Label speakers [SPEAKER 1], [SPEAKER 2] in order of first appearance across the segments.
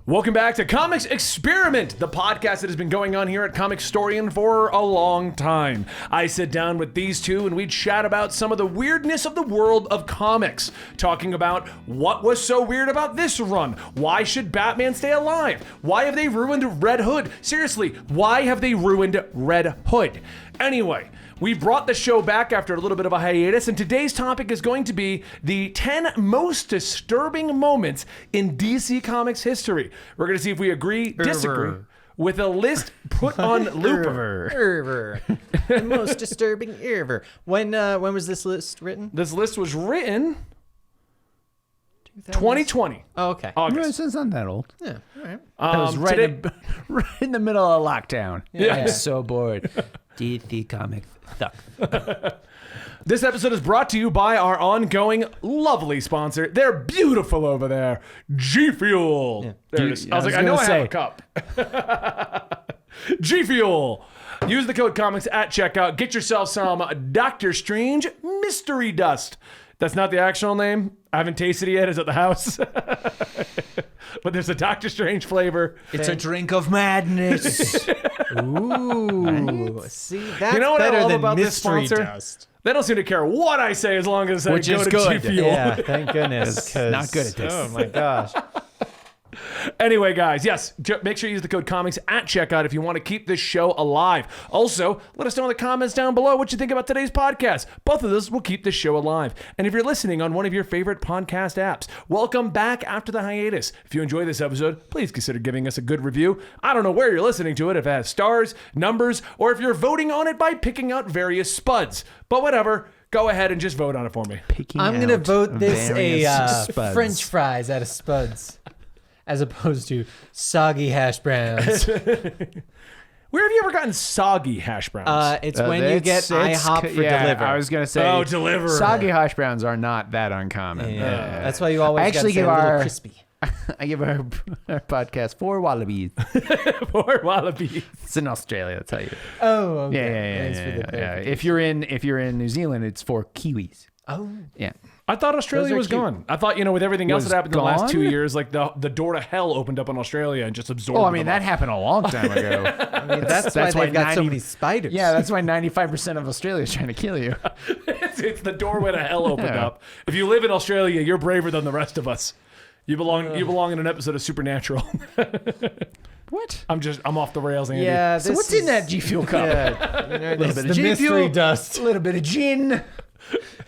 [SPEAKER 1] Welcome back to Comics Experiment, the podcast that has been going on here at Comicstorian for a long time. I sit down with these two and we chat about some of the weirdness of the world of comics, talking about what was so weird about this run, why should Batman stay alive, why have they ruined Red Hood, seriously, why have they ruined Red Hood? Anyway, we brought the show back after a little bit of a hiatus, and today's topic is going to be the 10 most disturbing moments in DC Comics history. We're going to see if we agree, disagree, with a list put on Looper.
[SPEAKER 2] The most disturbing ever. When was this list written?
[SPEAKER 1] This list was written 2020.
[SPEAKER 2] Oh, okay.
[SPEAKER 1] August.
[SPEAKER 3] It's not that old.
[SPEAKER 2] Yeah, all right.
[SPEAKER 3] That was right in the middle of lockdown.
[SPEAKER 1] Yeah.
[SPEAKER 3] I'm so bored. DC Comics sucks.
[SPEAKER 1] This episode is brought to you by our ongoing lovely sponsor. They're beautiful over there. G Fuel. Yeah. There it is. I was like, I know I have a cup. G Fuel. Use the code comics at checkout. Get yourself some Doctor Strange Mystery Dust. That's not the actual name. I haven't tasted it yet. It's at the house. But there's a Doctor Strange flavor.
[SPEAKER 3] It's a drink of madness.
[SPEAKER 2] Ooh. See, that's
[SPEAKER 1] You know what I
[SPEAKER 2] better
[SPEAKER 1] love
[SPEAKER 2] than
[SPEAKER 1] about this
[SPEAKER 2] mystery
[SPEAKER 1] sponsor?
[SPEAKER 2] dust.
[SPEAKER 1] They don't seem to care what I say as long as I
[SPEAKER 3] Which
[SPEAKER 1] go
[SPEAKER 3] is
[SPEAKER 1] to
[SPEAKER 3] good.
[SPEAKER 1] G Fuel.
[SPEAKER 2] Yeah, thank goodness.
[SPEAKER 3] Not good at this.
[SPEAKER 2] Oh my gosh.
[SPEAKER 1] Anyway, guys, yes, make sure you use the code comics at checkout if you want to keep this show alive. Also, let us know in the comments down below what you think about today's podcast. Both of those will keep this show alive. And if you're listening on one of your favorite podcast apps, welcome back after the hiatus. If you enjoy this episode, please consider giving us a good review. I don't know where you're listening to it, if it has stars, numbers, or if you're voting on it by picking out various spuds. But whatever. Go ahead and just vote on it for me.
[SPEAKER 2] I'm going to vote this
[SPEAKER 3] Spuds.
[SPEAKER 2] French fries out of Spuds as opposed to soggy hash browns.
[SPEAKER 1] Where have you ever gotten soggy hash browns?
[SPEAKER 2] It's when you get IHOP for deliver.
[SPEAKER 3] I was going to say,
[SPEAKER 1] deliver.
[SPEAKER 3] Soggy hash browns are not that uncommon.
[SPEAKER 2] Yeah. That's why you always
[SPEAKER 3] actually
[SPEAKER 2] give
[SPEAKER 3] give
[SPEAKER 2] a little
[SPEAKER 3] our
[SPEAKER 2] crispy.
[SPEAKER 3] I give our podcast 4 wallabies.
[SPEAKER 1] Poor wallaby.
[SPEAKER 3] It's in Australia, I'll tell you.
[SPEAKER 2] Oh, okay.
[SPEAKER 3] Yeah.
[SPEAKER 2] Thanks for the
[SPEAKER 3] Yeah. If you're in New Zealand, it's 4 kiwis.
[SPEAKER 2] Oh.
[SPEAKER 3] Yeah.
[SPEAKER 1] I thought Australia
[SPEAKER 2] Those are
[SPEAKER 1] was
[SPEAKER 2] cute.
[SPEAKER 1] gone. I thought, with everything else
[SPEAKER 3] Was
[SPEAKER 1] that happened in the last 2
[SPEAKER 3] gone?
[SPEAKER 1] years, like the door to hell opened up in Australia and just absorbed
[SPEAKER 3] Oh, I mean,
[SPEAKER 1] them
[SPEAKER 3] that
[SPEAKER 1] all.
[SPEAKER 3] happened a long time ago.
[SPEAKER 2] I mean, that's why they've got so many spiders.
[SPEAKER 3] Yeah, that's why 95% of Australia is trying to kill you.
[SPEAKER 1] it's the doorway to hell opened
[SPEAKER 3] Yeah.
[SPEAKER 1] up. If you live in Australia, you're braver than the rest of us. You belong in an episode of Supernatural.
[SPEAKER 3] What?
[SPEAKER 1] I'm off the rails, Andy.
[SPEAKER 2] Yeah.
[SPEAKER 3] So what's in that G Fuel cup?
[SPEAKER 2] Yeah.
[SPEAKER 3] A little bit
[SPEAKER 2] the
[SPEAKER 3] of G
[SPEAKER 2] mystery
[SPEAKER 3] Fuel,
[SPEAKER 2] dust.
[SPEAKER 3] a little bit of gin.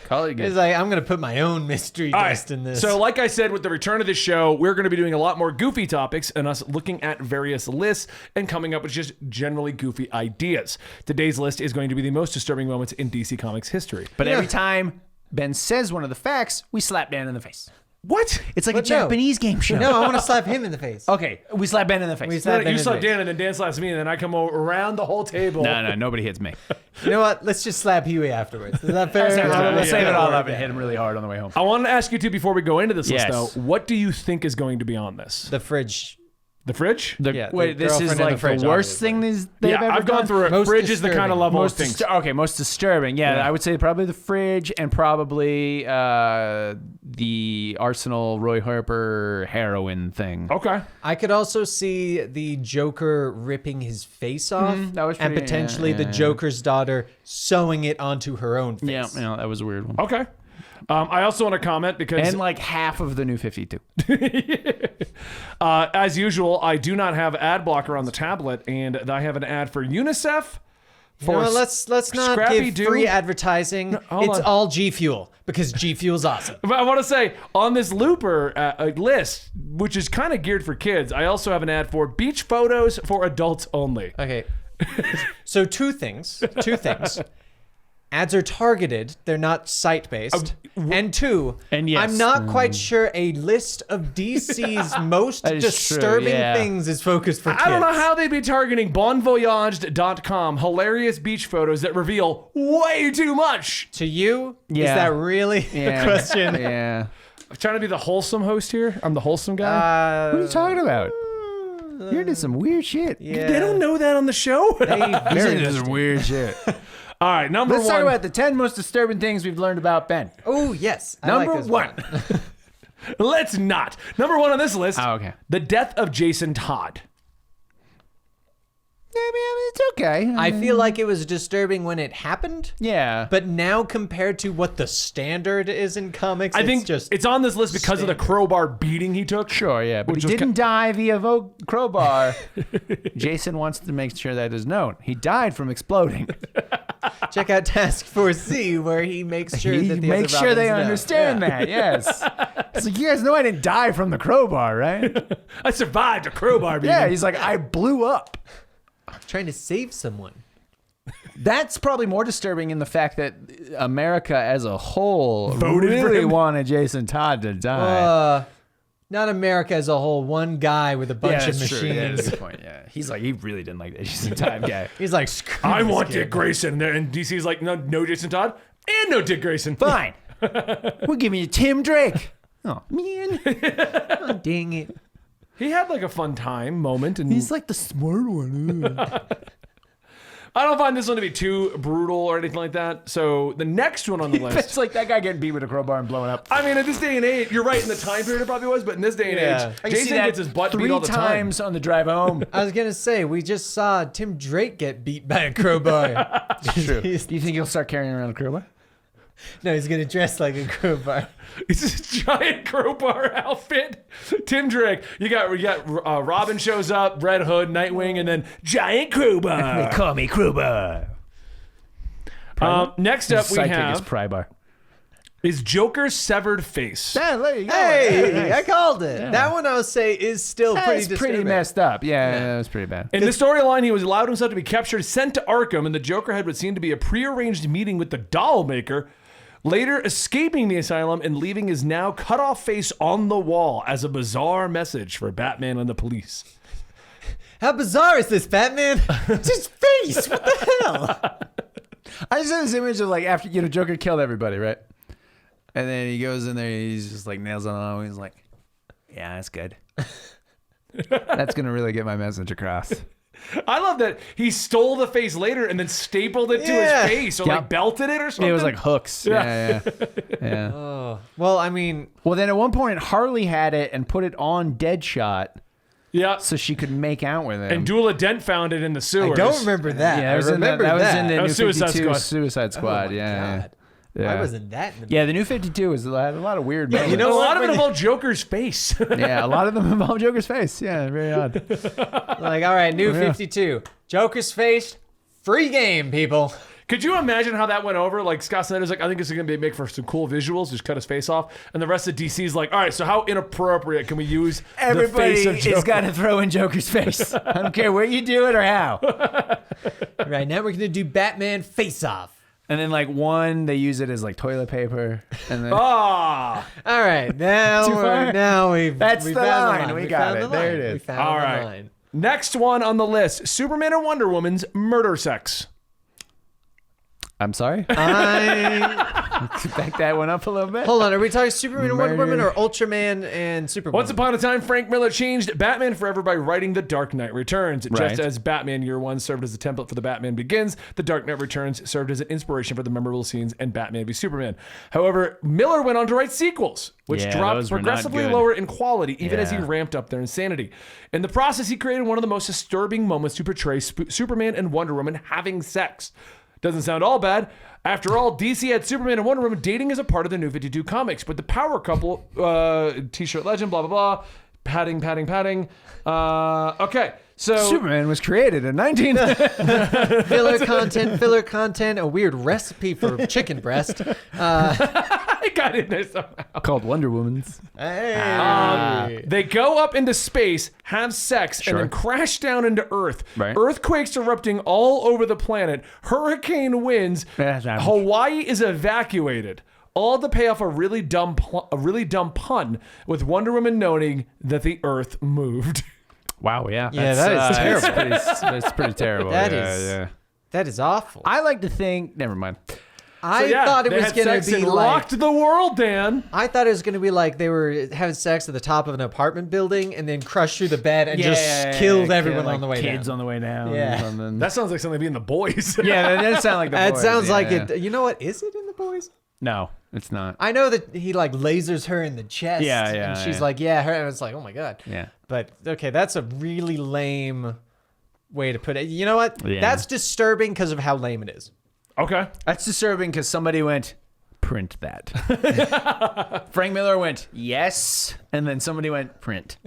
[SPEAKER 3] Call it good.
[SPEAKER 2] It's like, I'm going to put my own mystery
[SPEAKER 1] All right.
[SPEAKER 2] dust in this.
[SPEAKER 1] So like I said, with the return of this show, we're going to be doing a lot more goofy topics and us looking at various lists and coming up with just generally goofy ideas. Today's list is going to be the most disturbing moments in DC Comics history.
[SPEAKER 3] But every time Ben says one of the facts, we slap Dan in the face.
[SPEAKER 1] What?
[SPEAKER 3] It's like
[SPEAKER 2] But
[SPEAKER 3] a
[SPEAKER 2] no.
[SPEAKER 3] Japanese game show.
[SPEAKER 2] No, I want to slap him in the face.
[SPEAKER 3] Okay, we slap Ben in the face.
[SPEAKER 2] We slap Ben
[SPEAKER 1] You
[SPEAKER 2] in
[SPEAKER 1] slap
[SPEAKER 2] the face.
[SPEAKER 1] Dan and then Dan slaps me and then I come around the whole table.
[SPEAKER 3] No, nobody hits me.
[SPEAKER 2] You know what? Let's just slap Huey afterwards. Is that fair?
[SPEAKER 3] We'll save it all
[SPEAKER 1] yeah.
[SPEAKER 3] up and hit him really hard on the way home.
[SPEAKER 1] I wanted to ask you two before we go into this
[SPEAKER 3] Yes.
[SPEAKER 1] list, though. What do you think is going to be on this?
[SPEAKER 2] The fridge.
[SPEAKER 1] The fridge?
[SPEAKER 2] Yeah, the
[SPEAKER 3] Wait, this is
[SPEAKER 2] girlfriend in
[SPEAKER 3] like
[SPEAKER 2] the fridge,
[SPEAKER 3] the worst
[SPEAKER 2] obviously.
[SPEAKER 3] thing they've
[SPEAKER 1] Yeah,
[SPEAKER 3] ever
[SPEAKER 1] I've gone
[SPEAKER 3] done?
[SPEAKER 1] through it.
[SPEAKER 2] Most
[SPEAKER 1] Fridge is the kind of
[SPEAKER 2] disturbing.
[SPEAKER 1] level of things.
[SPEAKER 3] Okay, most disturbing. Yeah, I would say probably the fridge and probably the Arsenal Roy Harper heroin thing.
[SPEAKER 1] Okay.
[SPEAKER 2] I could also see the Joker ripping his face off,
[SPEAKER 3] that was
[SPEAKER 2] and
[SPEAKER 3] pretty-
[SPEAKER 2] potentially the
[SPEAKER 3] yeah.
[SPEAKER 2] Joker's daughter sewing it onto her own face.
[SPEAKER 3] Yeah, that was a weird one.
[SPEAKER 1] Okay. I also want to comment because,
[SPEAKER 3] And like half of the new 52.
[SPEAKER 1] as usual, I do not have ad blocker on the tablet, and I have an ad for UNICEF.
[SPEAKER 2] You know what, let's not
[SPEAKER 1] Scrappy
[SPEAKER 2] give free
[SPEAKER 1] Doo.
[SPEAKER 2] advertising.
[SPEAKER 1] hold
[SPEAKER 2] It's
[SPEAKER 1] on.
[SPEAKER 2] all G Fuel because G Fuel's awesome.
[SPEAKER 1] But I want to say, on this Looper list, which is kind of geared for kids, I also have an ad for beach photos for adults only.
[SPEAKER 2] Okay. So two things. Ads are targeted. They're not site-based. And two,
[SPEAKER 3] And yes.
[SPEAKER 2] I'm not quite sure a list of DC's most
[SPEAKER 3] That is true,
[SPEAKER 2] disturbing
[SPEAKER 3] yeah.
[SPEAKER 2] things is focused for kids.
[SPEAKER 1] I don't know how they'd be targeting bonvoyage.com, hilarious beach photos that reveal way too much.
[SPEAKER 2] To you,
[SPEAKER 3] Yeah.
[SPEAKER 2] is that really the question?
[SPEAKER 3] Yeah.
[SPEAKER 1] I'm trying to be the wholesome host here. I'm the wholesome guy.
[SPEAKER 3] What are you talking about? You're into some weird shit.
[SPEAKER 2] Yeah.
[SPEAKER 1] They don't know that on the show.
[SPEAKER 3] He's
[SPEAKER 2] Very
[SPEAKER 3] into some weird shit.
[SPEAKER 1] All right, number
[SPEAKER 3] Let's
[SPEAKER 1] one.
[SPEAKER 3] talk about the 10 most disturbing things we've learned about Ben.
[SPEAKER 2] Oh, yes. I
[SPEAKER 3] Number
[SPEAKER 2] like this
[SPEAKER 3] one.
[SPEAKER 1] Let's not. Number 1 on this list.
[SPEAKER 3] Oh, okay.
[SPEAKER 1] The death of Jason Todd.
[SPEAKER 3] I mean, it's okay.
[SPEAKER 2] I feel like it was disturbing when it happened.
[SPEAKER 3] Yeah.
[SPEAKER 2] But now compared to what the standard is in comics,
[SPEAKER 1] I think
[SPEAKER 2] just
[SPEAKER 1] it's on this list because of the crowbar beating he took.
[SPEAKER 3] Sure, yeah. But
[SPEAKER 1] Which
[SPEAKER 3] he
[SPEAKER 1] was
[SPEAKER 3] didn't die via crowbar. Jason wants to make sure that is known. He died from exploding.
[SPEAKER 2] check out Task Force Z, where he makes sure
[SPEAKER 3] He
[SPEAKER 2] that the
[SPEAKER 3] makes
[SPEAKER 2] other
[SPEAKER 3] sure they
[SPEAKER 2] Robins know.
[SPEAKER 3] understand that, yes. It's like, you guys know I didn't die from the crowbar, right?
[SPEAKER 1] I survived a crowbar beating.
[SPEAKER 3] Yeah, he's like, I blew up.
[SPEAKER 2] Trying to save someone.
[SPEAKER 3] That's probably more disturbing in the fact that America as a whole
[SPEAKER 1] Voted for
[SPEAKER 3] really
[SPEAKER 1] him.
[SPEAKER 3] wanted Jason Todd to die.
[SPEAKER 2] Not America as a whole. One guy with a bunch of
[SPEAKER 3] that's true. Yeah,
[SPEAKER 2] machines.
[SPEAKER 3] that's the point. Yeah, he's like, he really didn't like that Jason Todd guy.
[SPEAKER 2] He's like, screw
[SPEAKER 1] I
[SPEAKER 2] this
[SPEAKER 1] want
[SPEAKER 2] kid.
[SPEAKER 1] Dick Grayson. And DC's like, no Jason Todd and no Dick Grayson.
[SPEAKER 3] Fine, we're giving you Tim Drake. Oh man,
[SPEAKER 2] Oh, dang it.
[SPEAKER 1] He had like a fun time moment. And
[SPEAKER 3] he's like the smart one.
[SPEAKER 1] I don't find this one to be too brutal or anything like that. So the next one on the list.
[SPEAKER 3] It's like that guy getting beat with a crowbar and blowing up.
[SPEAKER 1] I mean, in this day and age, you're right. In the time period, it probably was, but in this day and
[SPEAKER 2] Yeah.
[SPEAKER 1] age,
[SPEAKER 3] I can see
[SPEAKER 1] Jason
[SPEAKER 3] that
[SPEAKER 1] gets his butt beat
[SPEAKER 3] 3
[SPEAKER 1] all the time.
[SPEAKER 3] times on the drive home.
[SPEAKER 2] I was gonna say we just saw Tim Drake get beat by a crowbar.
[SPEAKER 3] True.
[SPEAKER 2] He's-
[SPEAKER 3] Do you think he'll start carrying around a crowbar?
[SPEAKER 2] no, he's gonna dress like a crowbar.
[SPEAKER 1] It's this giant crowbar outfit. Tim Drake. We got Robin shows up, Red Hood, Nightwing, and then giant crowbar.
[SPEAKER 3] Call me crowbar.
[SPEAKER 1] Next up, we
[SPEAKER 3] Sidekick
[SPEAKER 1] have
[SPEAKER 3] is Prybar.
[SPEAKER 1] is Joker's severed face.
[SPEAKER 3] There you go.
[SPEAKER 2] Hey, I called it. That one I'll say is still pretty
[SPEAKER 3] That's
[SPEAKER 2] disturbing.
[SPEAKER 3] pretty messed up. Yeah, that was pretty bad.
[SPEAKER 1] In the storyline, he was allowed himself to be captured, sent to Arkham, and the Joker had what seemed to be a prearranged meeting with the doll maker, later escaping the asylum and leaving his now cut-off face on the wall as a bizarre message for Batman and the police.
[SPEAKER 2] How bizarre is this, Batman? It's his face. What the hell?
[SPEAKER 3] I just have this image of like after Joker killed everybody, right? And then he goes in there, he's just like nails on the he's like, yeah, that's good. That's gonna really get my message across.
[SPEAKER 1] I love that he stole the face later and then stapled it to
[SPEAKER 2] Yeah.
[SPEAKER 1] his face or like belted it or something.
[SPEAKER 3] It was like hooks. Yeah. Yeah.
[SPEAKER 2] Oh, well, I mean,
[SPEAKER 3] Well, then at one point Harley had it and put it on Deadshot
[SPEAKER 1] yeah.
[SPEAKER 3] so she could make out with him.
[SPEAKER 1] And Dula Dent found it in the sewers.
[SPEAKER 2] I don't remember that.
[SPEAKER 3] Yeah,
[SPEAKER 2] I
[SPEAKER 3] that was in the,
[SPEAKER 2] remember
[SPEAKER 3] that was in the
[SPEAKER 1] That
[SPEAKER 3] New
[SPEAKER 1] was Suicide
[SPEAKER 3] 52
[SPEAKER 1] Squad.
[SPEAKER 3] Suicide Squad.
[SPEAKER 2] Oh my
[SPEAKER 3] yeah,
[SPEAKER 2] God.
[SPEAKER 3] yeah.
[SPEAKER 2] Why wasn't that in the
[SPEAKER 3] Yeah, the New 52 had a lot of weird.
[SPEAKER 2] you
[SPEAKER 3] moments.
[SPEAKER 2] know
[SPEAKER 1] A
[SPEAKER 2] what?
[SPEAKER 1] lot of it
[SPEAKER 2] When-
[SPEAKER 1] involved Joker's face.
[SPEAKER 3] Yeah, a lot of them involve Joker's face. Yeah, very odd.
[SPEAKER 2] Like, all right, new
[SPEAKER 3] Yeah.
[SPEAKER 2] 52. Joker's face, free game, people.
[SPEAKER 1] Could you imagine how that went over? Like Scott Snyder's like, I think this is gonna be make for some cool visuals. Just cut his face off, and the rest of DC's like, all right, so how inappropriate can we use
[SPEAKER 3] Everybody
[SPEAKER 1] the face of Joker?
[SPEAKER 3] has got to throw in Joker's face. I don't care where you do it or how.
[SPEAKER 2] Right, now we're going to do Batman face off.
[SPEAKER 3] And then like one, they use it as like toilet paper. And then
[SPEAKER 1] Ah,
[SPEAKER 2] All right, now
[SPEAKER 3] Too far?
[SPEAKER 2] we've
[SPEAKER 3] That's
[SPEAKER 2] we
[SPEAKER 3] the
[SPEAKER 2] found
[SPEAKER 3] line. We got
[SPEAKER 2] found
[SPEAKER 3] it.
[SPEAKER 2] the
[SPEAKER 3] There
[SPEAKER 2] line.
[SPEAKER 3] it is.
[SPEAKER 2] We found
[SPEAKER 1] all
[SPEAKER 2] the
[SPEAKER 1] right.
[SPEAKER 2] line.
[SPEAKER 1] Next one on the list: Superman and Wonder Woman's murder sex.
[SPEAKER 3] I'm sorry.
[SPEAKER 2] I
[SPEAKER 3] Back that one up a little bit.
[SPEAKER 2] hold on. Are we talking Superman and Wonder Woman
[SPEAKER 3] Murder.
[SPEAKER 2] or Ultraman and Superman?
[SPEAKER 1] Once upon a time, Frank Miller changed Batman forever by writing The Dark Knight Returns.
[SPEAKER 3] Right.
[SPEAKER 1] Just as Batman Year One served as a template for The Batman Begins, The Dark Knight Returns served as an inspiration for the memorable scenes in Batman v Superman. However, Miller went on to write sequels, which
[SPEAKER 3] Yeah,
[SPEAKER 1] dropped
[SPEAKER 3] those were not
[SPEAKER 1] progressively
[SPEAKER 3] good.
[SPEAKER 1] lower in quality, even as he
[SPEAKER 3] Yeah.
[SPEAKER 1] ramped up their insanity. In the process, he created one of the most disturbing moments to portray Superman and Wonder Woman having sex. Doesn't sound all bad. After all, DC had Superman and Wonder Woman dating as a part of the New 52 comics, but the power couple, t-shirt legend, blah, blah, blah, padding. Okay, so...
[SPEAKER 3] Superman was created in 19...
[SPEAKER 2] filler content, a weird recipe for chicken breast.
[SPEAKER 1] I got in there somehow.
[SPEAKER 3] called Wonder Woman's.
[SPEAKER 2] Hey.
[SPEAKER 1] They go up into space, have sex, and then crash down into Earth.
[SPEAKER 3] Right.
[SPEAKER 1] Earthquakes erupting all over the planet. Hurricane winds.
[SPEAKER 3] Yeah.
[SPEAKER 1] Hawaii is evacuated. All to pay off a really dumb pun with Wonder Woman noting that the Earth moved.
[SPEAKER 3] Wow, yeah.
[SPEAKER 2] Yeah, that is
[SPEAKER 3] terrible. That's pretty terrible.
[SPEAKER 2] That
[SPEAKER 3] yeah,
[SPEAKER 2] is-
[SPEAKER 3] yeah.
[SPEAKER 2] That is awful.
[SPEAKER 3] I like to think... Never mind.
[SPEAKER 2] I thought it
[SPEAKER 1] they
[SPEAKER 2] was
[SPEAKER 1] had
[SPEAKER 2] going
[SPEAKER 1] sex
[SPEAKER 2] to be
[SPEAKER 1] and
[SPEAKER 2] like.
[SPEAKER 1] rocked the world, Dan.
[SPEAKER 2] I thought it was going to be like they were having sex at the top of an apartment building and then crushed through the bed and just killed everyone on the way
[SPEAKER 3] kids
[SPEAKER 2] down.
[SPEAKER 3] on the way down.
[SPEAKER 2] Yeah.
[SPEAKER 3] Or something.
[SPEAKER 1] That sounds like something to be in The Boys.
[SPEAKER 3] yeah, that does sound like the
[SPEAKER 2] That
[SPEAKER 3] Boys,
[SPEAKER 2] sounds like
[SPEAKER 3] yeah.
[SPEAKER 2] it. You know what? Is it in The Boys?
[SPEAKER 3] No, it's not.
[SPEAKER 2] I know that he like lasers her in the chest.
[SPEAKER 3] Yeah,
[SPEAKER 2] And she's
[SPEAKER 3] yeah.
[SPEAKER 2] like, yeah, her. And it's like, oh my God.
[SPEAKER 3] Yeah.
[SPEAKER 2] But okay, that's a really lame way to put it. You know what?
[SPEAKER 3] Yeah.
[SPEAKER 2] That's disturbing because of how lame it is.
[SPEAKER 1] Okay.
[SPEAKER 3] That's disturbing because somebody went, print that. Frank Miller went, yes. And then somebody went, print.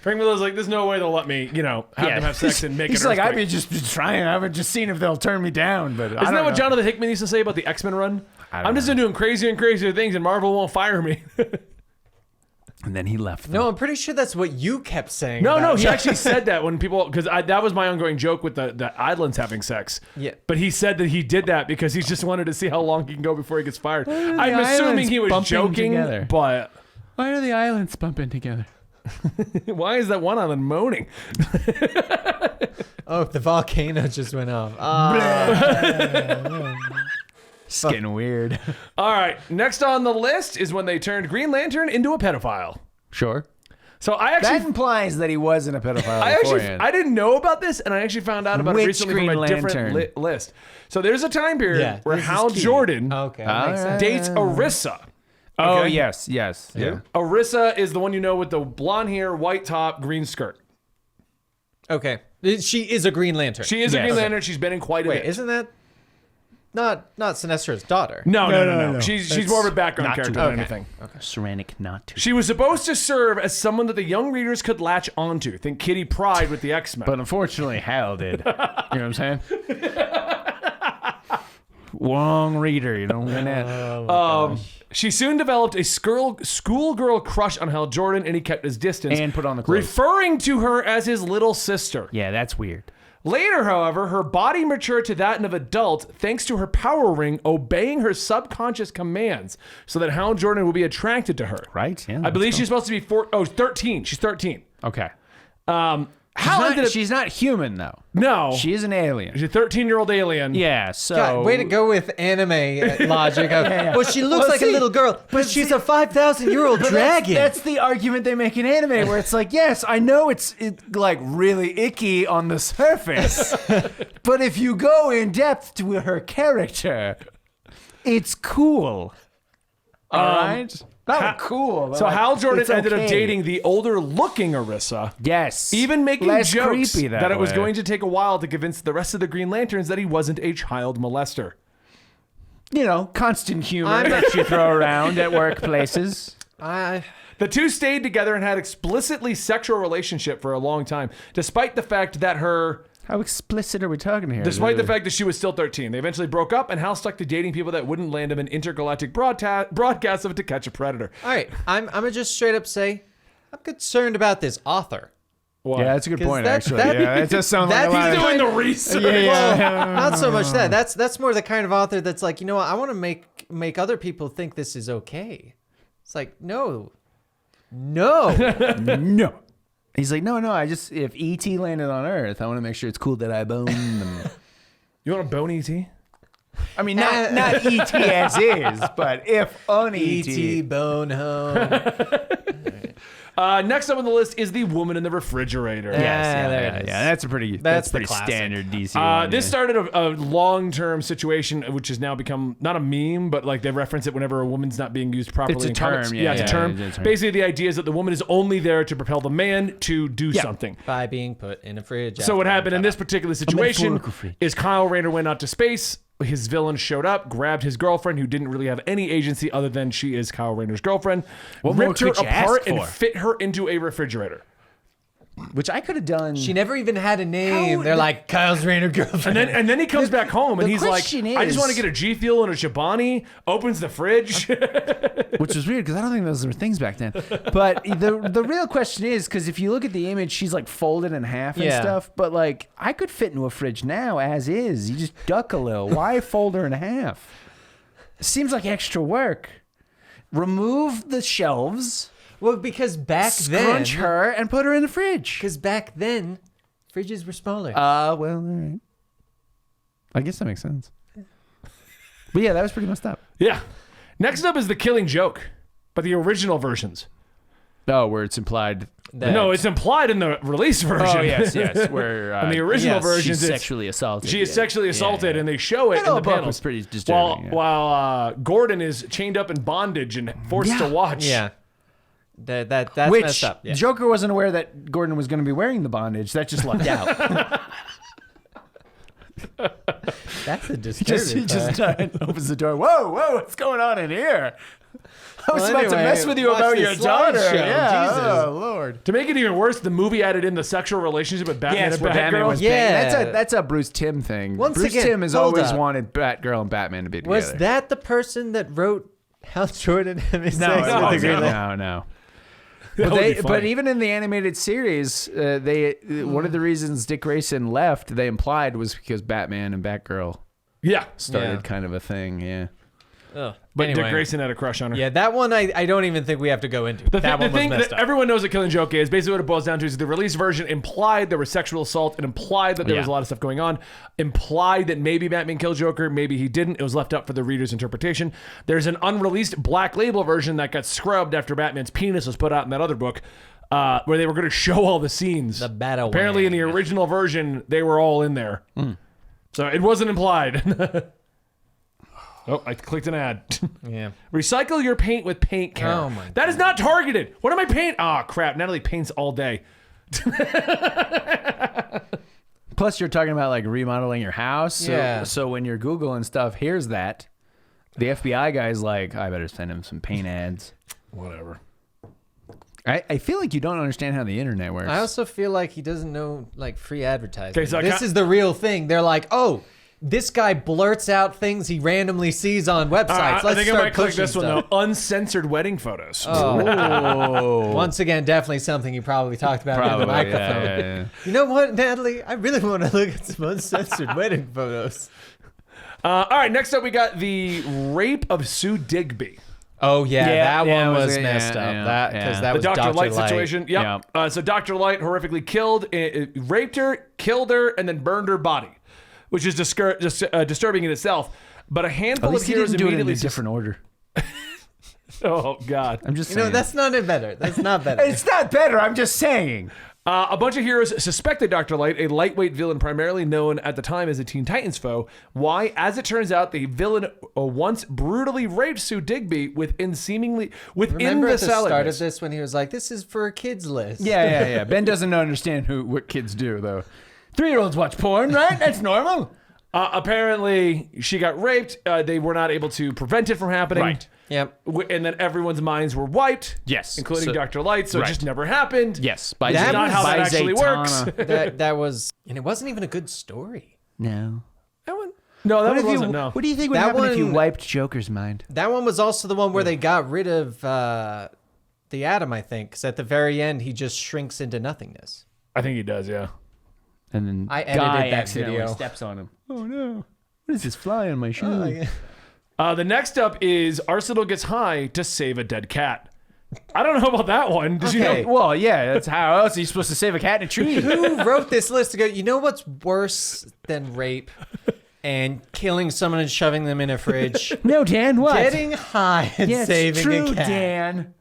[SPEAKER 1] Frank Miller's like, there's no way they'll let me, have them have sex and make
[SPEAKER 3] He's
[SPEAKER 1] it.
[SPEAKER 3] like, I've been just trying. I've just seen if they'll turn me down. But
[SPEAKER 1] Isn't that what Jonathan Hickman used to say about the X-Men run? I'm just doing crazier and crazier things, and Marvel won't fire me.
[SPEAKER 3] And then he left.
[SPEAKER 2] No, I'm pretty sure that's what you kept saying.
[SPEAKER 1] No, he actually said that when people, because that was my ongoing joke with the Idlins having sex.
[SPEAKER 2] Yeah.
[SPEAKER 1] But he said that he did that because he just wanted to see how long he can go before he gets fired. I'm
[SPEAKER 3] the
[SPEAKER 1] assuming
[SPEAKER 3] islands
[SPEAKER 1] he was
[SPEAKER 3] bumping
[SPEAKER 1] joking,
[SPEAKER 3] together?
[SPEAKER 1] but
[SPEAKER 3] Why are the islands bumping together?
[SPEAKER 1] why is that one island moaning?
[SPEAKER 2] Oh, the volcano just went off.
[SPEAKER 3] It's getting weird.
[SPEAKER 1] All right, next on the list is when they turned Green Lantern into a pedophile.
[SPEAKER 3] Sure.
[SPEAKER 1] So I actually,
[SPEAKER 3] That implies that he wasn't a pedophile
[SPEAKER 1] I
[SPEAKER 3] beforehand.
[SPEAKER 1] didn't know about this, and I actually found out about it
[SPEAKER 3] Which
[SPEAKER 1] recently
[SPEAKER 3] Green
[SPEAKER 1] from a
[SPEAKER 3] Lantern?
[SPEAKER 1] different list. So there's a time period where
[SPEAKER 2] this is
[SPEAKER 1] Hal
[SPEAKER 2] key.
[SPEAKER 1] Jordan
[SPEAKER 2] Okay, that makes sense.
[SPEAKER 1] dates Arissa.
[SPEAKER 3] Oh,
[SPEAKER 1] Okay.
[SPEAKER 3] yes. Yeah.
[SPEAKER 1] Arissa is the one with the blonde hair, white top, green skirt.
[SPEAKER 2] Okay, she is a Green Lantern.
[SPEAKER 1] She is a
[SPEAKER 3] Yes.
[SPEAKER 1] Green
[SPEAKER 3] Okay.
[SPEAKER 1] Lantern. She's been in quite a
[SPEAKER 2] Wait,
[SPEAKER 1] bit.
[SPEAKER 2] isn't that not Sinestro's daughter?
[SPEAKER 1] No. She's more of a background
[SPEAKER 3] not
[SPEAKER 1] character
[SPEAKER 3] to-
[SPEAKER 1] than
[SPEAKER 2] okay.
[SPEAKER 1] anything.
[SPEAKER 3] Ceramic not to.
[SPEAKER 1] She was supposed to serve as someone that the young readers could latch onto. Think Kitty Pryde with the X-Men.
[SPEAKER 3] But unfortunately, Hal did. You know what I'm saying? Wrong reader. You don't win that.
[SPEAKER 1] She soon developed a schoolgirl crush on Hal Jordan, and he kept his distance.
[SPEAKER 3] And put on the clothes.
[SPEAKER 1] referring to her as his little sister.
[SPEAKER 3] Yeah, that's weird.
[SPEAKER 1] Later, however, her body matured to that of an adult thanks to her power ring obeying her subconscious commands so that Hal Jordan would be attracted to her.
[SPEAKER 3] Right? Yeah.
[SPEAKER 1] I believe she's supposed to be 13. She's 13.
[SPEAKER 3] Okay.
[SPEAKER 1] Hal ended up...
[SPEAKER 3] She's not human, though.
[SPEAKER 1] No.
[SPEAKER 3] She is an alien.
[SPEAKER 1] She's a 13-year-old alien.
[SPEAKER 3] Yeah, so...
[SPEAKER 2] God, way to go with anime logic. Well, she looks like a little girl, but she's a 5,000-year-old dragon.
[SPEAKER 3] That's the argument they make in anime, where it's like, yes, I know it's like really icky on the surface, but if you go in depth to her character, it's cool. All right? Not cool. But
[SPEAKER 1] So
[SPEAKER 3] like,
[SPEAKER 1] Hal Jordan
[SPEAKER 3] it's
[SPEAKER 1] ended up
[SPEAKER 3] okay.
[SPEAKER 1] dating the older-looking Arissa,
[SPEAKER 3] Yes.
[SPEAKER 1] even making
[SPEAKER 3] Less
[SPEAKER 1] jokes
[SPEAKER 3] creepy
[SPEAKER 1] that it was
[SPEAKER 3] way.
[SPEAKER 1] going to take a while to convince the rest of the Green Lanterns that he wasn't a child molester.
[SPEAKER 3] You know, constant humor that you throw around at workplaces.
[SPEAKER 1] The two stayed together and had explicitly sexual relationship for a long time, despite the fact that
[SPEAKER 3] How explicit are we talking here?
[SPEAKER 1] Despite the fact that she was still 13. They eventually broke up, and Hal stuck to dating people that wouldn't land him an intergalactic broadcast of To Catch a Predator.
[SPEAKER 2] All right, I'm gonna just straight up say, I'm concerned about this author.
[SPEAKER 1] Why?
[SPEAKER 3] Yeah, that's a good
[SPEAKER 2] 'Cause
[SPEAKER 3] point,
[SPEAKER 2] that-
[SPEAKER 3] actually.
[SPEAKER 2] that-
[SPEAKER 3] Yeah, that does sound like a
[SPEAKER 2] that-
[SPEAKER 3] lot
[SPEAKER 1] He's
[SPEAKER 3] of...
[SPEAKER 1] doing the research.
[SPEAKER 2] Well, not so much that. That's more the kind of author that's like, you know what? I want to make other people think this is okay. It's like, no.
[SPEAKER 3] No. He's like, no, if E.T. landed on Earth, I want to make sure it's cool that I bone them.
[SPEAKER 1] You want a bone E.T.?
[SPEAKER 3] I mean, not E.T. as is, but if on
[SPEAKER 2] E.T.
[SPEAKER 3] E.T.
[SPEAKER 2] Bone Home.
[SPEAKER 1] Next up on the list is the woman in the refrigerator.
[SPEAKER 2] there it is.
[SPEAKER 3] That's a pretty,
[SPEAKER 2] That's the
[SPEAKER 3] pretty
[SPEAKER 2] classic.
[SPEAKER 3] standard DC one.
[SPEAKER 1] This started a long-term situation, which has now become not a meme, but like they reference it whenever a woman's not being used properly.
[SPEAKER 3] It's a
[SPEAKER 1] in
[SPEAKER 3] term,
[SPEAKER 1] comics.
[SPEAKER 3] yeah,
[SPEAKER 1] it's a
[SPEAKER 3] yeah,
[SPEAKER 1] term.
[SPEAKER 3] it's a term.
[SPEAKER 1] Basically, the idea is that the woman is only there to propel the man to do something.
[SPEAKER 2] By being put in a fridge.
[SPEAKER 1] So what happened in this particular situation
[SPEAKER 3] metaphorical fridge.
[SPEAKER 1] is Kyle Rayner went out to space. His villain showed up, grabbed his girlfriend, who didn't really have any agency other than she is Kyle Rayner's girlfriend,
[SPEAKER 3] What more
[SPEAKER 1] ripped her
[SPEAKER 3] could you
[SPEAKER 1] apart
[SPEAKER 3] ask
[SPEAKER 1] and
[SPEAKER 3] for?
[SPEAKER 1] fit her into a refrigerator.
[SPEAKER 3] Which I could have done.
[SPEAKER 2] She never even had a name. They're like, Kyle's Rayner girlfriend.
[SPEAKER 1] And then he comes back home and
[SPEAKER 3] the
[SPEAKER 1] he's like,
[SPEAKER 3] question
[SPEAKER 1] I just
[SPEAKER 3] is-
[SPEAKER 1] want to get a G Fuel and a Chobani, opens the fridge.
[SPEAKER 3] Which was weird because I don't think those were things back then. But the real question is, because if you look at the image, she's like folded in half and
[SPEAKER 2] Yeah.
[SPEAKER 3] stuff. But like, I could fit into a fridge now as is. You just duck a little. Why fold her in half? Seems like extra work. Remove the shelves,
[SPEAKER 2] Well, because back
[SPEAKER 3] scrunch
[SPEAKER 2] then,
[SPEAKER 3] her, and put her in the fridge.
[SPEAKER 2] because back then, fridges were smaller.
[SPEAKER 3] Well, all right. I guess that makes sense. But yeah, that was pretty messed up.
[SPEAKER 1] Yeah. Next up is The Killing Joke, but the original versions.
[SPEAKER 3] Oh, where it's implied.
[SPEAKER 1] No, it's implied in the release version.
[SPEAKER 3] Oh, yes. Where
[SPEAKER 1] in the original version,
[SPEAKER 3] she's sexually assaulted.
[SPEAKER 1] She is sexually assaulted, and they show it in the
[SPEAKER 3] book
[SPEAKER 1] panels.
[SPEAKER 3] was pretty disturbing.
[SPEAKER 1] While Gordon is chained up in bondage and forced to watch.
[SPEAKER 2] Yeah. That's
[SPEAKER 3] Which
[SPEAKER 2] messed up. Yeah.
[SPEAKER 3] Joker wasn't aware that Gordon was going to be wearing the bondage. That just left out.
[SPEAKER 2] That's a disturbing
[SPEAKER 3] He just opens the door. Whoa, what's going on in here? I was
[SPEAKER 2] Well,
[SPEAKER 3] about to
[SPEAKER 2] anyway,
[SPEAKER 3] mess with you
[SPEAKER 2] watch
[SPEAKER 3] about
[SPEAKER 2] the
[SPEAKER 3] your daughter.
[SPEAKER 2] slideshow.
[SPEAKER 3] Yeah.
[SPEAKER 2] Jesus.
[SPEAKER 3] Oh, Lord.
[SPEAKER 1] To make it even worse, the movie added in the sexual relationship with Batman and
[SPEAKER 3] where Batman
[SPEAKER 1] Batgirl.
[SPEAKER 3] was
[SPEAKER 2] Yeah.
[SPEAKER 3] That's a Bruce Timm thing.
[SPEAKER 2] Once
[SPEAKER 3] Bruce
[SPEAKER 2] again,
[SPEAKER 3] Timm has
[SPEAKER 2] hold
[SPEAKER 3] always
[SPEAKER 2] up.
[SPEAKER 3] wanted Batgirl and Batman to be together.
[SPEAKER 2] Was that the person that wrote Hal Jordan having sex
[SPEAKER 3] No,
[SPEAKER 2] with the Green Lantern?
[SPEAKER 3] no.
[SPEAKER 1] That would be funny.
[SPEAKER 3] But even in the animated series, one of the reasons Dick Grayson left, they implied, was because Batman and Batgirl
[SPEAKER 1] Yeah.
[SPEAKER 3] started kind of a thing. Yeah.
[SPEAKER 2] Ugh.
[SPEAKER 1] But
[SPEAKER 2] Anyway.
[SPEAKER 1] Dick Grayson had a crush on her.
[SPEAKER 2] Yeah, that one I don't even think we have to go into. That one
[SPEAKER 1] the
[SPEAKER 2] was
[SPEAKER 1] thing
[SPEAKER 2] messed
[SPEAKER 1] that
[SPEAKER 2] up.
[SPEAKER 1] everyone knows what Killing Joke is, basically what it boils down to is the release version implied there was sexual assault. It implied that there was a lot of stuff going on. Implied that maybe Batman killed Joker. Maybe he didn't. It was left up for the reader's interpretation. There's an unreleased Black Label version that got scrubbed after Batman's penis was put out in that other book, where they were going to show all the scenes.
[SPEAKER 2] The battle.
[SPEAKER 1] Apparently in the original version, they were all in there. So it wasn't implied. Oh, I clicked an ad.
[SPEAKER 2] Yeah.
[SPEAKER 1] Recycle your paint with paint care.
[SPEAKER 2] Oh my
[SPEAKER 1] That is not targeted. What am I paint? Oh crap! Natalie paints all day.
[SPEAKER 3] Plus, you're talking about like remodeling your house. So,
[SPEAKER 2] Yeah.
[SPEAKER 3] So when you're Googling stuff, here's that. The FBI guy's like, I better send him some paint ads.
[SPEAKER 1] Whatever.
[SPEAKER 3] I feel like you don't understand how the internet works.
[SPEAKER 2] I also feel like he doesn't know like free advertising.
[SPEAKER 1] Okay, so
[SPEAKER 2] this is the real thing. They're like, oh, this guy blurts out things he randomly sees on websites. Let's
[SPEAKER 1] I think I
[SPEAKER 2] start
[SPEAKER 1] might click
[SPEAKER 2] pushing
[SPEAKER 1] this one
[SPEAKER 2] stuff.
[SPEAKER 1] though. Uncensored wedding photos.
[SPEAKER 3] Oh.
[SPEAKER 2] Once again, definitely something you probably talked about in the
[SPEAKER 3] Probably,
[SPEAKER 2] microphone.
[SPEAKER 3] yeah.
[SPEAKER 2] You know what, Natalie? I really want to look at some uncensored wedding photos.
[SPEAKER 1] All right, next up we got the rape of Sue Digby.
[SPEAKER 2] Oh yeah,
[SPEAKER 3] Yeah,
[SPEAKER 2] that
[SPEAKER 3] yeah,
[SPEAKER 2] one
[SPEAKER 3] it was-
[SPEAKER 2] was
[SPEAKER 3] yeah,
[SPEAKER 2] messed up.
[SPEAKER 3] yeah,
[SPEAKER 2] That
[SPEAKER 3] yeah.
[SPEAKER 2] because that
[SPEAKER 1] The
[SPEAKER 2] was
[SPEAKER 1] Dr. Light
[SPEAKER 2] Light.
[SPEAKER 1] situation. Yep. So Dr. Light horrifically raped her, killed her, and then burned her body, which is disturbing in itself. But a handful
[SPEAKER 3] At least
[SPEAKER 1] of
[SPEAKER 3] he
[SPEAKER 1] heroes
[SPEAKER 3] didn't do it in
[SPEAKER 1] immediately
[SPEAKER 3] a different order.
[SPEAKER 1] Oh God.
[SPEAKER 3] I'm just
[SPEAKER 2] You
[SPEAKER 3] saying.
[SPEAKER 2] know, that's not better. That's not better.
[SPEAKER 3] It's not better. I'm just saying.
[SPEAKER 1] A bunch of heroes suspected Dr. Light, a lightweight villain primarily known at the time as a Teen Titans foe. Why? As it turns out, the villain once brutally raped Sue Digby within
[SPEAKER 2] Remember
[SPEAKER 1] the
[SPEAKER 2] at the
[SPEAKER 1] salad
[SPEAKER 2] start
[SPEAKER 1] base.
[SPEAKER 2] of this when he was like, "This is for a kids list."
[SPEAKER 3] Yeah. Ben doesn't understand what kids do, though. 3-year-olds watch porn, right? That's normal.
[SPEAKER 1] Apparently, she got raped. They were not able to prevent it from happening.
[SPEAKER 3] Right.
[SPEAKER 2] Yep.
[SPEAKER 1] And then everyone's minds were wiped.
[SPEAKER 3] Yes.
[SPEAKER 1] Including
[SPEAKER 3] So-
[SPEAKER 1] Dr. Light. So it
[SPEAKER 3] right.
[SPEAKER 1] just never happened.
[SPEAKER 3] Yes.
[SPEAKER 2] That
[SPEAKER 1] That's not
[SPEAKER 2] was-
[SPEAKER 1] how that
[SPEAKER 3] by
[SPEAKER 1] actually
[SPEAKER 3] Zatanna.
[SPEAKER 1] works.
[SPEAKER 2] that was, and it wasn't even a good story.
[SPEAKER 3] No.
[SPEAKER 1] That one? No, that one wasn't. No.
[SPEAKER 3] What do you think would
[SPEAKER 2] That
[SPEAKER 3] happen if you
[SPEAKER 2] one-
[SPEAKER 3] wiped Joker's mind?
[SPEAKER 2] That one was also the one where they got rid of the Atom, I think, because at the very end he just shrinks into nothingness.
[SPEAKER 1] I think he does, yeah.
[SPEAKER 3] And then
[SPEAKER 2] I edited
[SPEAKER 3] guy
[SPEAKER 2] that
[SPEAKER 3] accidentally
[SPEAKER 2] video.
[SPEAKER 3] steps on him. Oh no! What is this fly on my shoe?
[SPEAKER 1] The next up is Arsenal gets high to save a dead cat. I don't know about that one. Did you
[SPEAKER 2] Okay.
[SPEAKER 1] know?
[SPEAKER 3] Well, yeah. That's how else are you supposed to save a cat in a tree?
[SPEAKER 2] Who wrote this list to go, you know what's worse than rape and killing someone and shoving them in a fridge?
[SPEAKER 3] No, Dan. What?
[SPEAKER 2] Getting high and
[SPEAKER 3] Yeah, it's
[SPEAKER 2] saving
[SPEAKER 3] true,
[SPEAKER 2] a cat.
[SPEAKER 3] Dan.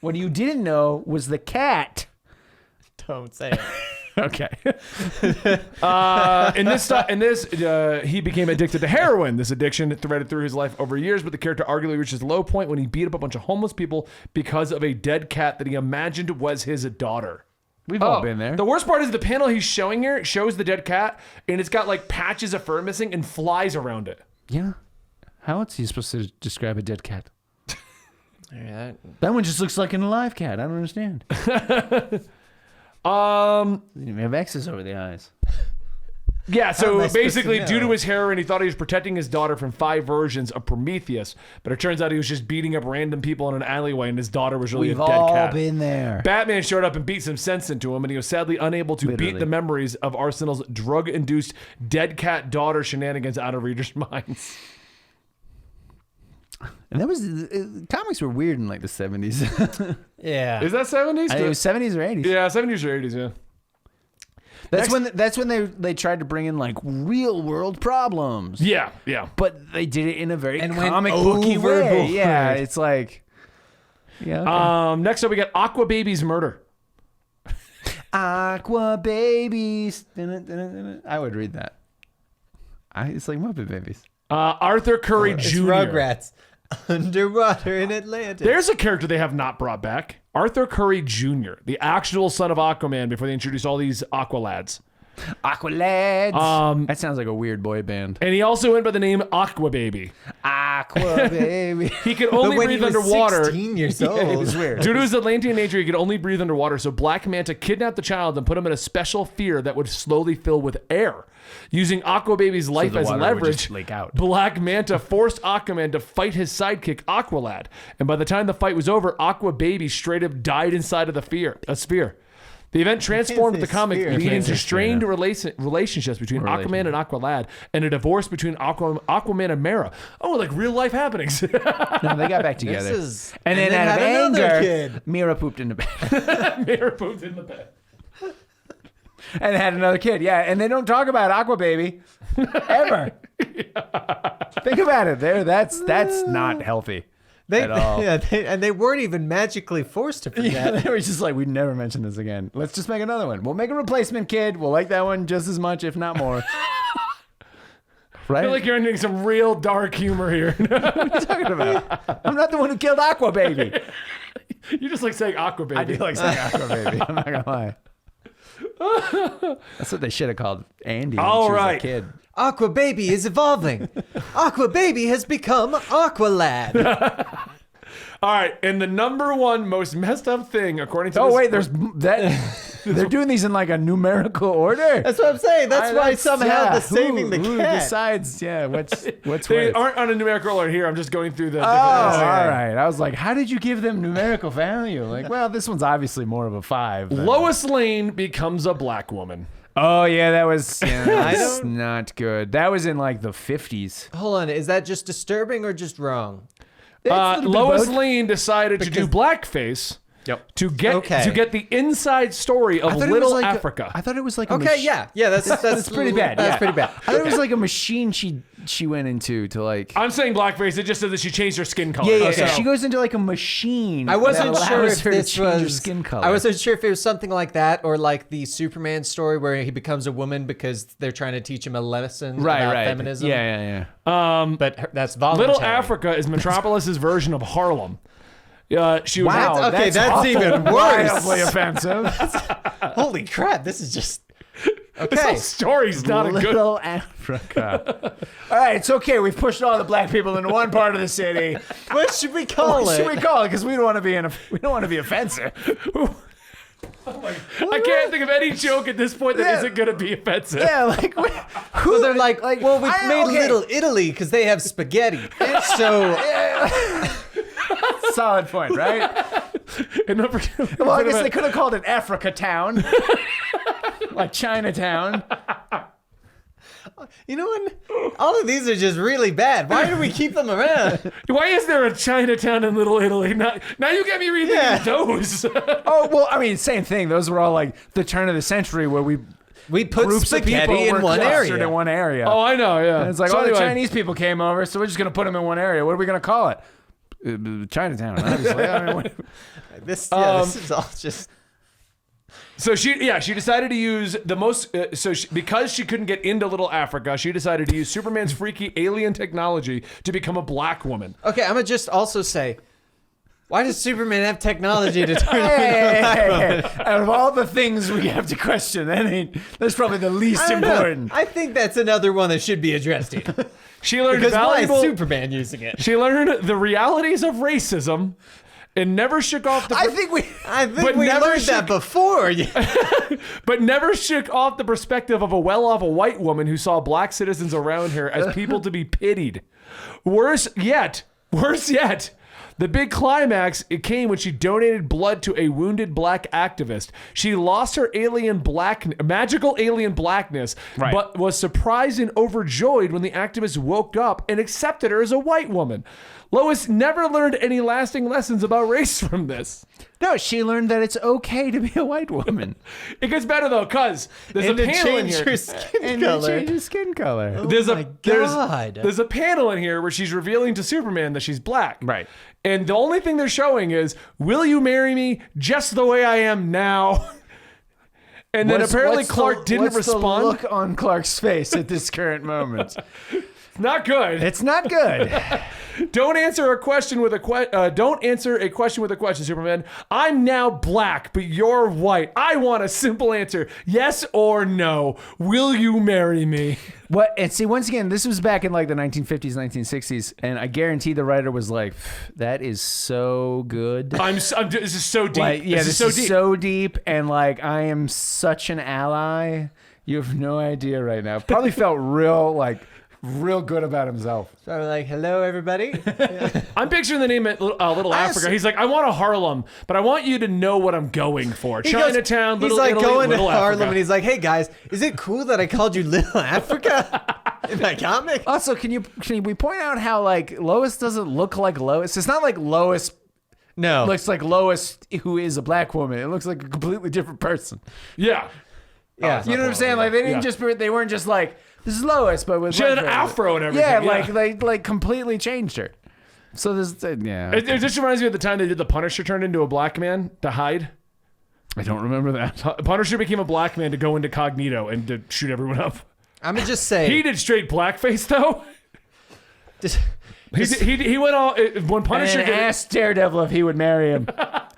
[SPEAKER 3] What you didn't know was the cat.
[SPEAKER 2] Don't say it.
[SPEAKER 3] Okay.
[SPEAKER 1] In this, he became addicted to heroin. This addiction threaded through his life over years, but the character arguably reached his low point when he beat up a bunch of homeless people because of a dead cat that he imagined was his daughter.
[SPEAKER 3] We've all been there.
[SPEAKER 1] The worst part is the panel he's showing here shows the dead cat, and it's got like patches of fur missing and flies around it.
[SPEAKER 3] Yeah. How else are you supposed to describe a dead cat?
[SPEAKER 2] Yeah.
[SPEAKER 3] That one just looks like an alive cat. I don't understand. You have X's over the eyes.
[SPEAKER 1] Yeah,
[SPEAKER 2] How am
[SPEAKER 1] so
[SPEAKER 2] I supposed
[SPEAKER 1] basically,
[SPEAKER 2] to
[SPEAKER 1] due to
[SPEAKER 2] know?
[SPEAKER 1] his heroin, he thought he was protecting his daughter from 5 versions of Prometheus, but it turns out he was just beating up random people in an alleyway, and his daughter was really
[SPEAKER 3] We've
[SPEAKER 1] a dead
[SPEAKER 3] all
[SPEAKER 1] cat.
[SPEAKER 3] been there.
[SPEAKER 1] Batman showed up and beat some sense into him, and he was sadly unable to beat
[SPEAKER 3] Literally.
[SPEAKER 1] the memories of Arsenal's drug-induced dead cat daughter shenanigans out of readers' minds.
[SPEAKER 3] And that was comics were weird in like the 70s.
[SPEAKER 2] Yeah.
[SPEAKER 1] Is that 70s?
[SPEAKER 3] It was 70s or 80s.
[SPEAKER 1] Yeah, 70s or 80s, yeah.
[SPEAKER 3] That's when they tried to bring in like real world problems.
[SPEAKER 1] Yeah.
[SPEAKER 3] But they did it in a very
[SPEAKER 2] And went
[SPEAKER 3] comic booky way.
[SPEAKER 2] overboard.
[SPEAKER 3] Yeah, it's like Yeah. Okay.
[SPEAKER 1] Next up, we got Aquababy's murder.
[SPEAKER 3] Aquababies. I would read that. It's like Muppet Babies.
[SPEAKER 1] Arthur Curry
[SPEAKER 2] It's
[SPEAKER 1] Jr.
[SPEAKER 2] Rugrats. Underwater in Atlantis.
[SPEAKER 1] There's a character they have not brought back. Arthur Curry Jr., the actual son of Aquaman before they introduced all these Aqualads.
[SPEAKER 3] Aqualads. That sounds like a weird boy band.
[SPEAKER 1] And he also went by the name Aquababy.
[SPEAKER 3] Aquababy.
[SPEAKER 1] He could only
[SPEAKER 2] when he
[SPEAKER 1] breathe
[SPEAKER 2] was
[SPEAKER 1] underwater.
[SPEAKER 2] 16 years old.
[SPEAKER 3] It was weird.
[SPEAKER 1] Due to his Atlantean nature, he could only breathe underwater, so Black Manta kidnapped the child and put him in a special sphere that would slowly fill with air. Using Aquababy's life
[SPEAKER 3] the
[SPEAKER 1] as
[SPEAKER 3] water would
[SPEAKER 1] leverage,
[SPEAKER 3] just leak out.
[SPEAKER 1] Black Manta forced Aquaman to fight his sidekick Aqualad. And by the time the fight was over, Aquababy straight up died inside of the sphere. The event transformed the comic,
[SPEAKER 2] sphere?
[SPEAKER 1] leading
[SPEAKER 3] Can't
[SPEAKER 1] to
[SPEAKER 3] say
[SPEAKER 1] strained relationships between Aquaman and Aqualad, and a divorce between Aquaman and Mera. Oh, like real life happenings.
[SPEAKER 3] No, they got back together.
[SPEAKER 2] And
[SPEAKER 3] then
[SPEAKER 2] they
[SPEAKER 3] out of
[SPEAKER 2] had another
[SPEAKER 3] anger,
[SPEAKER 2] kid.
[SPEAKER 3] Mira pooped in the bed.
[SPEAKER 1] Mera pooped in the bed.
[SPEAKER 3] And had another kid. Yeah, and they don't talk about Aquababy ever. Think about it. That's not healthy at all.
[SPEAKER 2] Yeah, they weren't even magically forced to forget.
[SPEAKER 3] Yeah, they were just like, we'd never mention this again. Let's just make another one. We'll make a replacement kid. We'll like that one just as much, if not more.
[SPEAKER 1] I
[SPEAKER 3] Right?
[SPEAKER 1] feel like you're ending some real dark humor here.
[SPEAKER 3] What are you talking about? I'm not the one who killed Aquababy.
[SPEAKER 1] You just like saying Aquababy.
[SPEAKER 3] I do like saying Aquababy. I'm not gonna lie. That's what they should have called Andy when
[SPEAKER 1] All
[SPEAKER 3] she was
[SPEAKER 1] right.
[SPEAKER 3] a kid.
[SPEAKER 2] Aquababy is evolving. Aquababy has become Aqualad.
[SPEAKER 1] All right, and the number one most messed up thing, according to
[SPEAKER 3] Oh
[SPEAKER 1] this,
[SPEAKER 3] wait, there's that. They're doing these in like a numerical order.
[SPEAKER 2] That's what I'm saying. That's why somehow the saving the
[SPEAKER 3] who
[SPEAKER 2] cat.
[SPEAKER 3] decides? Yeah, what's
[SPEAKER 1] they
[SPEAKER 3] worse?
[SPEAKER 1] aren't on a numerical order here. I'm just going through the.
[SPEAKER 3] Oh,
[SPEAKER 1] different
[SPEAKER 3] all right. I was like, how did you give them numerical value? Like, well, this one's obviously more of a 5. than-
[SPEAKER 1] Lois Lane becomes a black woman.
[SPEAKER 3] Oh yeah, that was. Yeah,
[SPEAKER 2] I
[SPEAKER 3] that's
[SPEAKER 2] don't-
[SPEAKER 3] not good. That was in like the 50s.
[SPEAKER 2] Hold on, is that just disturbing or just wrong?
[SPEAKER 1] Lois Lane decided to do blackface.
[SPEAKER 3] Yep.
[SPEAKER 1] To get the inside story of
[SPEAKER 3] I thought it
[SPEAKER 1] Little
[SPEAKER 3] was like
[SPEAKER 1] Africa.
[SPEAKER 3] I thought it was like a
[SPEAKER 2] Okay, yeah, that's
[SPEAKER 3] pretty bad.
[SPEAKER 2] That's
[SPEAKER 3] yeah.
[SPEAKER 2] pretty bad.
[SPEAKER 3] I thought it was like a machine she went into to like.
[SPEAKER 1] I'm saying blackface. It just says that she changed her skin color.
[SPEAKER 3] Yeah.
[SPEAKER 1] So-
[SPEAKER 3] She goes into like a machine.
[SPEAKER 2] I wasn't
[SPEAKER 3] that
[SPEAKER 2] sure
[SPEAKER 3] allows
[SPEAKER 2] if
[SPEAKER 3] her to
[SPEAKER 2] this
[SPEAKER 3] change her
[SPEAKER 2] was.
[SPEAKER 3] skin color.
[SPEAKER 2] I wasn't sure if it was something like that or like the Superman story where he becomes a woman because they're trying to teach him a lesson about feminism.
[SPEAKER 3] Yeah.
[SPEAKER 2] But that's voluntary.
[SPEAKER 1] Little Africa is Metropolis's version of Harlem. She was
[SPEAKER 3] Wow,
[SPEAKER 2] that's
[SPEAKER 3] awful.
[SPEAKER 2] even
[SPEAKER 3] Wildly
[SPEAKER 2] worse.
[SPEAKER 3] offensive.
[SPEAKER 2] Holy crap! This is just
[SPEAKER 1] This
[SPEAKER 2] okay.
[SPEAKER 1] whole story's not a good.
[SPEAKER 3] Little Africa. All right, it's okay. We've pushed all the black people into one part of the city.
[SPEAKER 2] What should we call
[SPEAKER 3] What
[SPEAKER 2] it?
[SPEAKER 3] should we call it? Because we don't want to be offensive.
[SPEAKER 1] I can't think of any joke at this point that
[SPEAKER 3] Yeah.
[SPEAKER 1] isn't going to be offensive.
[SPEAKER 3] Yeah, like who?
[SPEAKER 2] Well, they're like, well, we made
[SPEAKER 3] okay.
[SPEAKER 2] Little Italy because they have spaghetti. So
[SPEAKER 3] Solid point, right?
[SPEAKER 1] And don't forget-
[SPEAKER 3] Well, I guess they could have called it Africa Town, like Chinatown.
[SPEAKER 2] you know what? All of these are just really bad. Why do we keep them around?
[SPEAKER 1] Why is there a Chinatown in Little Italy? Now you get me rethinking
[SPEAKER 2] Yeah.
[SPEAKER 1] those.
[SPEAKER 3] Oh well, I mean, same thing. Those were all like the turn of the century where we
[SPEAKER 2] We put
[SPEAKER 3] groups of people
[SPEAKER 2] spaghetti
[SPEAKER 3] were
[SPEAKER 2] in one
[SPEAKER 3] clustered
[SPEAKER 2] area.
[SPEAKER 3] in one area.
[SPEAKER 1] Oh, I know, yeah.
[SPEAKER 3] And it's like,
[SPEAKER 1] So
[SPEAKER 3] oh,
[SPEAKER 1] anyway,
[SPEAKER 3] the Chinese people came over, so we're just gonna put them in one area. What are we gonna call it? Chinatown, obviously. I mean,
[SPEAKER 2] This is all just.
[SPEAKER 1] So she decided to use the most. Because she couldn't get into Little Africa, she decided to use Superman's freaky alien technology to become a black woman.
[SPEAKER 2] Okay, I'm gonna just also say, why does Superman have technology to turn
[SPEAKER 3] hey. Out of all the things we have to question, that's probably the least
[SPEAKER 2] I don't know.
[SPEAKER 3] important.
[SPEAKER 2] I think that's another one that should be addressed here.
[SPEAKER 1] She learned
[SPEAKER 2] Because why is
[SPEAKER 1] valuable.
[SPEAKER 2] Superman using it?
[SPEAKER 1] She learned the realities of racism, and never shook off the.
[SPEAKER 3] I think we.
[SPEAKER 2] I think
[SPEAKER 1] But
[SPEAKER 2] we
[SPEAKER 1] never
[SPEAKER 2] learned that
[SPEAKER 1] should-
[SPEAKER 2] before.
[SPEAKER 1] But never shook off the perspective of a well-off white woman who saw black citizens around her as people to be pitied. Worse yet, the big climax, it came when she donated blood to a wounded black activist. She lost her magical alien blackness,
[SPEAKER 3] Right.
[SPEAKER 1] but was surprised and overjoyed when the activist woke up and accepted her as a white woman. Lois never learned any lasting lessons about race from this.
[SPEAKER 3] No, she learned that it's okay to be a white woman.
[SPEAKER 1] It gets better though, cause there's
[SPEAKER 2] And
[SPEAKER 1] a
[SPEAKER 2] to
[SPEAKER 1] panel in
[SPEAKER 2] change
[SPEAKER 1] here.
[SPEAKER 2] her skin
[SPEAKER 3] And to
[SPEAKER 2] color.
[SPEAKER 3] change his skin color.
[SPEAKER 1] There's
[SPEAKER 2] my God.
[SPEAKER 1] there's a panel in here where she's revealing to Superman that she's black.
[SPEAKER 3] Right.
[SPEAKER 1] And the only thing they're showing is, will you marry me just the way I am now? And then apparently Clark didn't respond.
[SPEAKER 3] What's the look on Clark's face at this current moment?
[SPEAKER 1] Not good.
[SPEAKER 3] It's not good.
[SPEAKER 1] Don't answer a question with a question, Superman. I'm now black, but you're white. I want a simple answer. Yes or no. Will you marry me?
[SPEAKER 3] What? And see, once again, this was back in like the 1950s, 1960s, and I guarantee the writer was like, "That is so good.
[SPEAKER 1] This is so deep.
[SPEAKER 3] Like, yeah,
[SPEAKER 1] this
[SPEAKER 3] is so deep, and like I am such an ally. You have no idea right now." Probably felt real good about himself.
[SPEAKER 2] So I'm like, hello, everybody.
[SPEAKER 1] I'm picturing the name Little Africa. He's like, I want a Harlem, but I want you to know what I'm going for. Chinatown, Little Italy,
[SPEAKER 2] He's like going to
[SPEAKER 1] Little
[SPEAKER 2] Harlem,
[SPEAKER 1] Africa.
[SPEAKER 2] and he's like, hey guys, is it cool that I called you Little Africa in my comic?
[SPEAKER 3] Also, can we point out how like Lois doesn't look like Lois? It's not like Lois
[SPEAKER 2] No.
[SPEAKER 3] looks like Lois, who is a black woman. It looks like a completely different person.
[SPEAKER 1] Yeah.
[SPEAKER 2] Yeah.
[SPEAKER 3] You know what I'm saying? Like they weren't just like, this is Lois, but with
[SPEAKER 1] She had an
[SPEAKER 3] black hair.
[SPEAKER 1] afro and everything.
[SPEAKER 3] Yeah,
[SPEAKER 1] Yeah.
[SPEAKER 3] like they like completely changed her. So this, yeah.
[SPEAKER 1] It just reminds me of the time they did the Punisher turned into a black man to hide.
[SPEAKER 3] I don't remember that.
[SPEAKER 1] Punisher became a black man to go into Cognito and to shoot everyone up.
[SPEAKER 2] I'm going to just say.
[SPEAKER 1] He did straight blackface though. He went all when Punisher
[SPEAKER 3] And
[SPEAKER 1] did it,
[SPEAKER 3] asked Daredevil if he would marry him,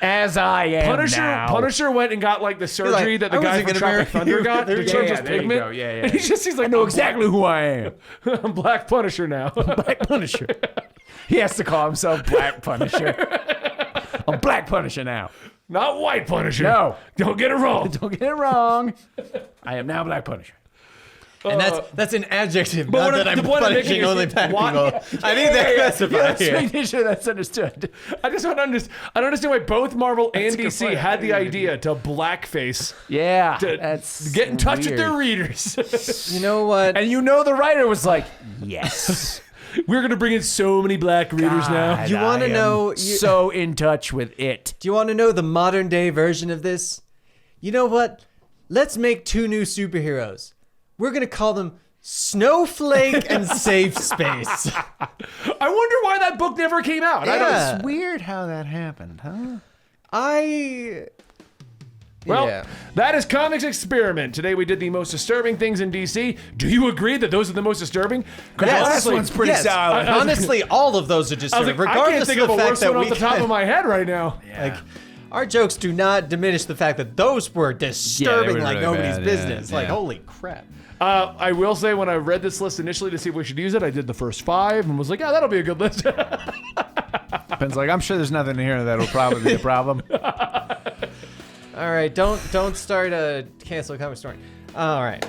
[SPEAKER 3] as I am now.
[SPEAKER 1] Punisher went and got like the surgery
[SPEAKER 2] like,
[SPEAKER 1] that the
[SPEAKER 2] "I
[SPEAKER 1] guy
[SPEAKER 2] wasn't
[SPEAKER 1] from
[SPEAKER 2] gonna
[SPEAKER 1] Tropic
[SPEAKER 2] marry
[SPEAKER 1] Thunder
[SPEAKER 2] you."
[SPEAKER 1] got to
[SPEAKER 2] Yeah,
[SPEAKER 1] change
[SPEAKER 3] yeah,
[SPEAKER 1] his
[SPEAKER 3] there you
[SPEAKER 1] pigment.
[SPEAKER 3] go. Yeah.
[SPEAKER 1] And he's like,
[SPEAKER 3] I know exactly who I am.
[SPEAKER 1] I'm Black Punisher now.
[SPEAKER 3] Black Punisher. He has to call himself Black Punisher. I'm Black Punisher now.
[SPEAKER 1] Not White Punisher.
[SPEAKER 3] No.
[SPEAKER 1] Don't get it wrong.
[SPEAKER 3] Don't get it wrong. I am now Black Punisher.
[SPEAKER 2] And that's an adjective,
[SPEAKER 1] but
[SPEAKER 2] not
[SPEAKER 1] what
[SPEAKER 2] that I'm
[SPEAKER 1] the point I'm making
[SPEAKER 2] punishing
[SPEAKER 1] is
[SPEAKER 2] only black
[SPEAKER 1] why-
[SPEAKER 2] people. I think that's specified here.
[SPEAKER 3] Making sure that's understood.
[SPEAKER 1] I just don't understand. I don't understand why both Marvel and
[SPEAKER 3] a good
[SPEAKER 1] DC
[SPEAKER 3] point.
[SPEAKER 1] had the idea to blackface
[SPEAKER 3] Yeah,
[SPEAKER 1] to
[SPEAKER 3] that's
[SPEAKER 1] get in touch with
[SPEAKER 3] weird.
[SPEAKER 1] their readers.
[SPEAKER 2] You know what?
[SPEAKER 3] And you know the writer was like, yes.
[SPEAKER 1] We're gonna bring in so many black readers now.
[SPEAKER 3] God,
[SPEAKER 2] You wanna
[SPEAKER 3] I am
[SPEAKER 2] know-
[SPEAKER 3] so in touch with it.
[SPEAKER 2] Do you want to know the modern day version of this? You know what? Let's make 2 new superheroes. We're going to call them Snowflake and Safe Space.
[SPEAKER 1] I wonder why that book never came out. I don't.
[SPEAKER 2] Yeah.
[SPEAKER 3] It's weird how that happened, huh?
[SPEAKER 1] Well,
[SPEAKER 2] Yeah.
[SPEAKER 1] that is Comics Experiment. Today we did the most disturbing things in DC. Do you agree that those are the most disturbing? 'Cause
[SPEAKER 2] Yes.
[SPEAKER 1] honestly,
[SPEAKER 3] This one's pretty solid.
[SPEAKER 2] Honestly, all of those are
[SPEAKER 1] I was
[SPEAKER 2] disturbing,
[SPEAKER 1] like, I can't
[SPEAKER 2] regardless
[SPEAKER 1] think
[SPEAKER 2] of
[SPEAKER 1] of
[SPEAKER 2] the
[SPEAKER 1] a
[SPEAKER 2] fact
[SPEAKER 1] worse
[SPEAKER 2] that
[SPEAKER 1] one
[SPEAKER 2] we
[SPEAKER 1] off the top of my head right now.
[SPEAKER 2] like our jokes do not diminish the fact that those were disturbing
[SPEAKER 3] were
[SPEAKER 2] like
[SPEAKER 3] really
[SPEAKER 2] nobody's
[SPEAKER 3] bad,
[SPEAKER 2] business.
[SPEAKER 3] yeah,
[SPEAKER 2] Like
[SPEAKER 3] yeah.
[SPEAKER 2] holy crap.
[SPEAKER 1] I will say when I read this list initially to see if we should use it, I did the first 5 and was like, yeah, that'll be a good list.
[SPEAKER 3] Ben's like, I'm sure there's nothing in here that'll probably be a problem.
[SPEAKER 2] All right, don't start a cancel Comicstorian. All right.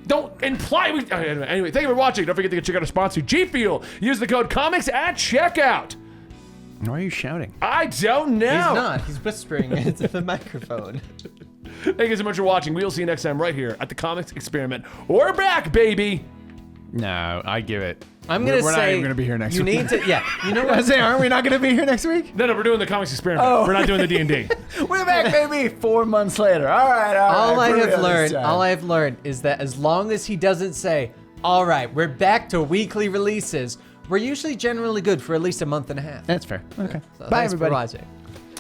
[SPEAKER 1] Don't imply we. Anyway, thank you for watching. Don't forget to check out our sponsor, G Fuel. Use the code COMICS at checkout.
[SPEAKER 3] Why are you shouting?
[SPEAKER 1] I don't know.
[SPEAKER 2] He's not. He's whispering into the microphone.
[SPEAKER 1] Thank you so much for watching. We'll see you next time right here at the Comics Experiment. We're back, baby.
[SPEAKER 3] No, I give it.
[SPEAKER 2] I'm gonna
[SPEAKER 3] We're
[SPEAKER 2] say
[SPEAKER 3] not even gonna be here next
[SPEAKER 2] you
[SPEAKER 3] week.
[SPEAKER 2] need to. Yeah. You know
[SPEAKER 3] I
[SPEAKER 2] what?
[SPEAKER 3] was saying, aren't we not gonna be here next week?
[SPEAKER 1] No, we're doing the Comics Experiment.
[SPEAKER 3] Oh.
[SPEAKER 1] We're not doing the D&D.
[SPEAKER 3] We're back, baby. 4 months later. All right.
[SPEAKER 2] All I
[SPEAKER 3] for
[SPEAKER 2] have
[SPEAKER 3] real this
[SPEAKER 2] learned,
[SPEAKER 3] time.
[SPEAKER 2] all I have learned is that as long as he doesn't say, "All right, we're back to weekly releases," we're usually generally good for at least a month and a half.
[SPEAKER 3] That's fair. Okay.
[SPEAKER 2] So
[SPEAKER 3] Bye,
[SPEAKER 2] thanks for
[SPEAKER 3] everybody.
[SPEAKER 2] watching.